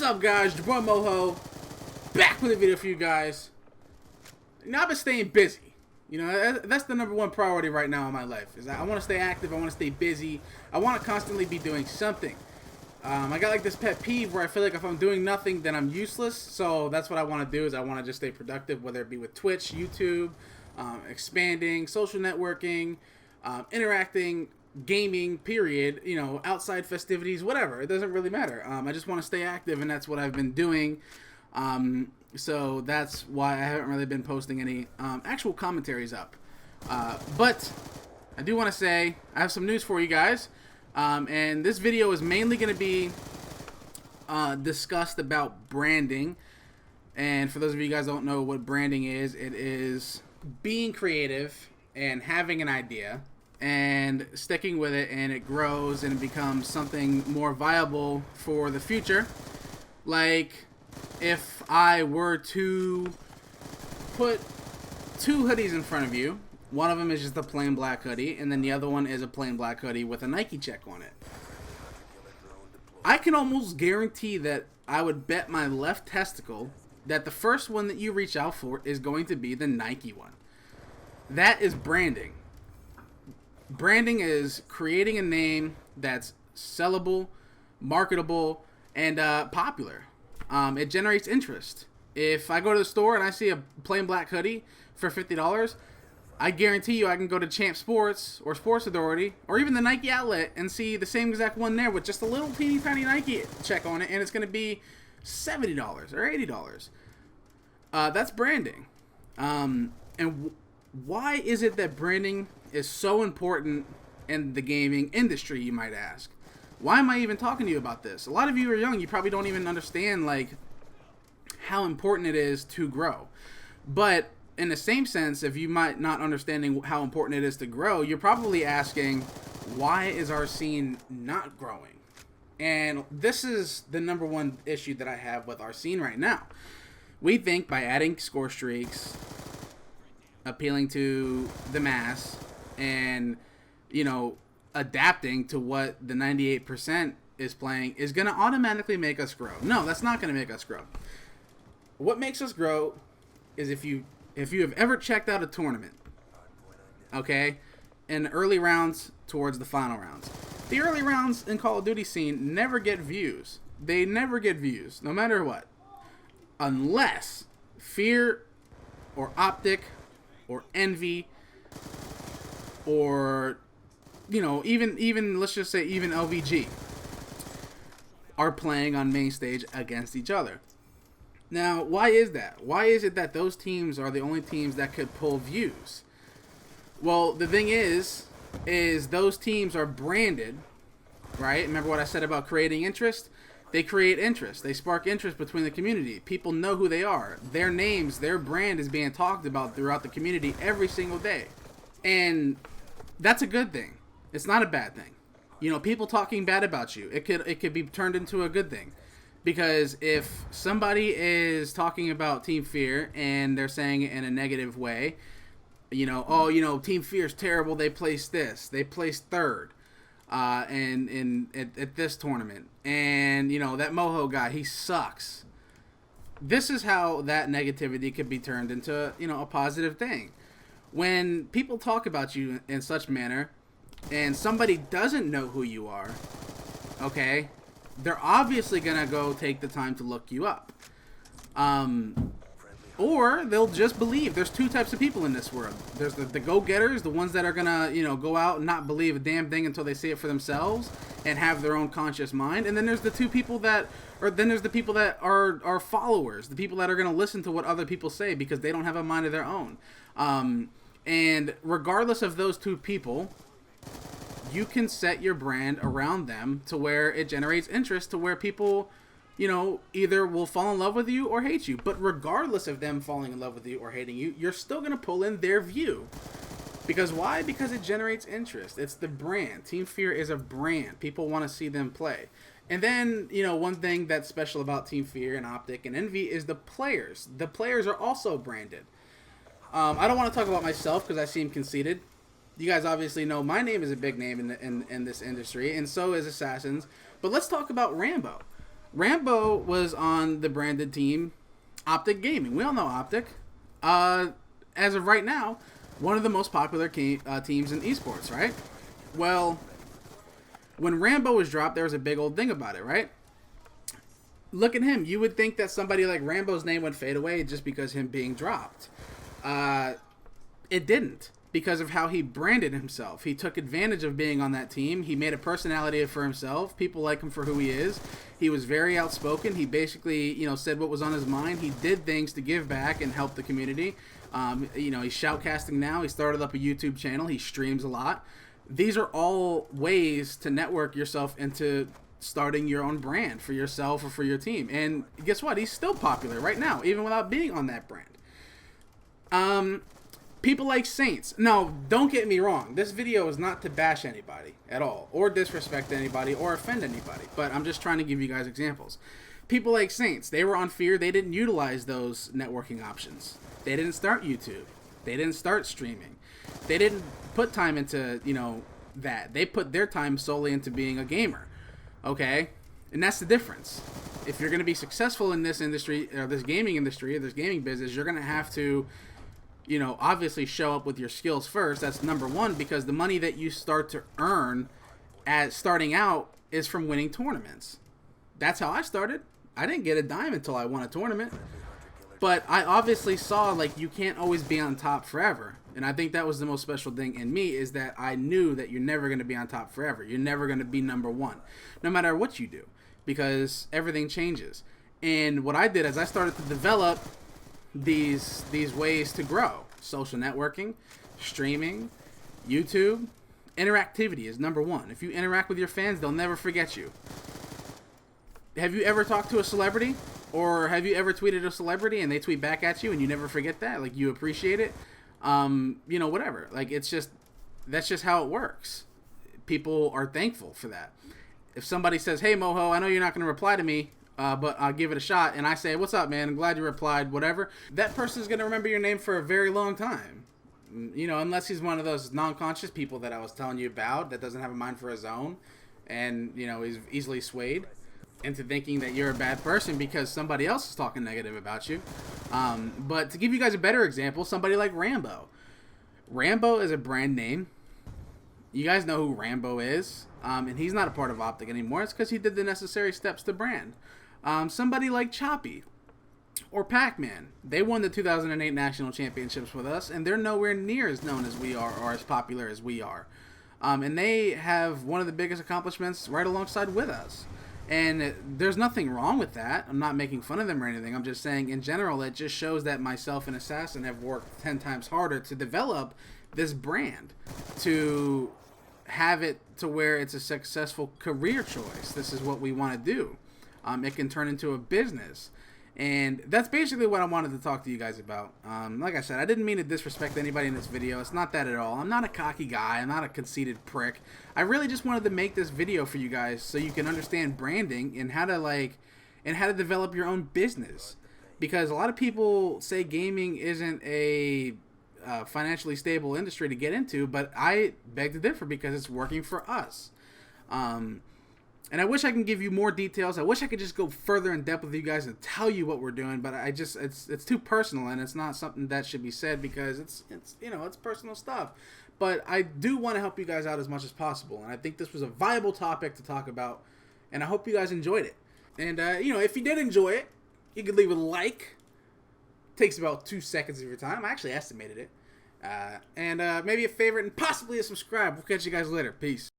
What's up, guys? Your boy Moho, back with a video for you guys. I've been staying busy. That's the number one priority right now in my life. Is I want to stay active. I want to stay busy. I want to constantly be doing something. I got like this pet peeve where I feel like if I'm doing nothing, then I'm useless. So that's what I want to do. Is I want to just stay productive, whether it be with Twitch, YouTube, expanding, social networking, interacting, gaming, period, outside festivities, whatever. It doesn't really matter. I just want to stay active, and that's what I've been doing. So that's why I haven't really been posting any actual commentaries up. But I do want to say I have some news for you guys. And this video is mainly going to be discussed about branding. And for those of you guys who don't know what branding is, it is being creative and having an idea and sticking with it, and it grows and it becomes something more viable for the future. Like if I were to put two hoodies in front of you, one of them is just a plain black hoodie, and then the other one is a plain black hoodie with a Nike check on it. I can almost guarantee that I would bet my left testicle that the first one that you reach out for is going to be the Nike one. That is branding. Branding is creating a name that's sellable, marketable, and popular. It generates interest. If I go to the store and I see a plain black hoodie for $50, I guarantee you I can go to Champ Sports or Sports Authority or even the Nike outlet and see the same exact one there with just a little teeny tiny Nike check on it, and it's going to be $70 or $80. That's branding. And why is it that branding is so important in the gaming industry, you might ask? Why am I even talking to you about this? A lot of you are young. You probably don't even understand like how important it is to grow. But in the same sense, if you might not understanding how important it is to grow, you're probably asking, why is our scene not growing? And this is the number one issue that I have with our scene right now. We think by adding score streaks, appealing to the mass, and adapting to what the 98% is playing is going to automatically make us grow. No, that's not going to make us grow. What makes us grow is if you have ever checked out a tournament, okay, in early rounds towards the final rounds. The early rounds in Call of Duty scene never get views. They never get views, no matter what. Unless Fear or Optic or Envy or even let's just say even LVG are playing on main stage against each other. Now, why is that? Why is it that those teams are the only teams that could pull views? Well, the thing is those teams are branded, right? Remember what I said about creating interest? They create interest. They spark interest between the community. People know who they are. Their names, their brand is being talked about throughout the community every single day. And that's a good thing. It's not a bad thing. People talking bad about you, it could be turned into a good thing. Because if somebody is talking about Team Fear and they're saying it in a negative way, Team Fear is terrible, they placed this. They placed third at this tournament. And, that Moho guy, he sucks. This is how that negativity could be turned into, a positive thing. When people talk about you in such manner and somebody doesn't know who you are, okay, they're obviously going to go take the time to look you up. Or they'll just believe. There's two types of people in this world. There's the go-getters, the ones that are going to, go out and not believe a damn thing until they see it for themselves and have their own conscious mind. And then there's the people that are followers, the people that are going to listen to what other people say because they don't have a mind of their own. And regardless of those two people, you can set your brand around them to where it generates interest, to where people, either will fall in love with you or hate you. But regardless of them falling in love with you or hating you, you're still going to pull in their view. Because why? Because it generates interest. It's the brand. Team Fear is a brand. People want to see them play. And then, one thing that's special about Team Fear and Optic and Envy is the players. The players are also branded. I don't want to talk about myself because I seem conceited. You guys obviously know my name is a big name in this industry, and so is Assassin's. But let's talk about Rambo. Rambo was on the branded team Optic Gaming. We all know Optic. As of right now, one of the most popular teams in esports, right? Well, when Rambo was dropped, there was a big old thing about it, right? Look at him. You would think that somebody like Rambo's name would fade away just because him being dropped. It didn't, because of how he branded himself. He took advantage of being on that team. He made a personality for himself. People like him for who he is. He was very outspoken. He basically, said what was on his mind. He did things to give back and help the community. He's shoutcasting now. He started up a YouTube channel. He streams a lot. These are all ways to network yourself into starting your own brand for yourself or for your team. And guess what? He's still popular right now, even without being on that brand. People like Saints. No, don't get me wrong. This video is not to bash anybody at all, or disrespect anybody, or offend anybody. But I'm just trying to give you guys examples. People like Saints, they were on Fear. They didn't utilize those networking options. They didn't start YouTube. They didn't start streaming. They didn't put time into, that. They put their time solely into being a gamer. Okay? And that's the difference. If you're going to be successful in this industry, or this gaming industry, or this gaming business, you're going to have to, obviously show up with your skills first. That's number one, because the money that you start to earn as starting out is from winning tournaments. That's how I started. I didn't get a dime until I won a tournament. But I obviously saw, you can't always be on top forever. And I think that was the most special thing in me, is that I knew that you're never going to be on top forever. You're never going to be number one, no matter what you do, because everything changes. And what I did is I started to develop these ways to grow. Social networking, streaming, YouTube. Interactivity is number one. If you interact with your fans, they'll never forget you. Have you ever talked to a celebrity? Or have you ever tweeted a celebrity and they tweet back at you and you never forget that? You appreciate it? Whatever. That's just how it works. People are thankful for that. If somebody says, hey, Moho, I know you're not going to reply to me, but I'll give it a shot, and I say, what's up, man? I'm glad you replied, whatever. That person's going to remember your name for a very long time. Unless he's one of those non-conscious people that I was telling you about that doesn't have a mind for his own and, is easily swayed into thinking that you're a bad person because somebody else is talking negative about you. But to give you guys a better example, somebody like Rambo. Rambo is a brand name. You guys know who Rambo is. And he's not a part of Optic anymore. It's because he did the necessary steps to brand. Somebody like Choppy or Pac-Man. They won the 2008 National Championships with us, and they're nowhere near as known as we are or as popular as we are. And they have one of the biggest accomplishments right alongside with us. And there's nothing wrong with that. I'm not making fun of them or anything. I'm just saying, in general, it just shows that myself and Assassin have worked 10 times harder to develop this brand, to have it to where it's a successful career choice. This is what we want to do. It can turn into a business. And that's basically what I wanted to talk to you guys about. Like I said, I didn't mean to disrespect anybody in this video. It's not that at all. I'm not a cocky guy. I'm not a conceited prick. I really just wanted to make this video for you guys so you can understand branding and how to develop your own business. Because a lot of people say gaming isn't a financially stable industry to get into, but I beg to differ because it's working for us. And I wish I can give you more details. I wish I could just go further in depth with you guys and tell you what we're doing, but it's too personal, and it's not something that should be said because it's personal stuff. But I do want to help you guys out as much as possible, and I think this was a viable topic to talk about, and I hope you guys enjoyed it. And if you did enjoy it, you could leave a like. It takes about 2 seconds of your time. I actually estimated it. And maybe a favorite and possibly a subscribe. We'll catch you guys later. Peace.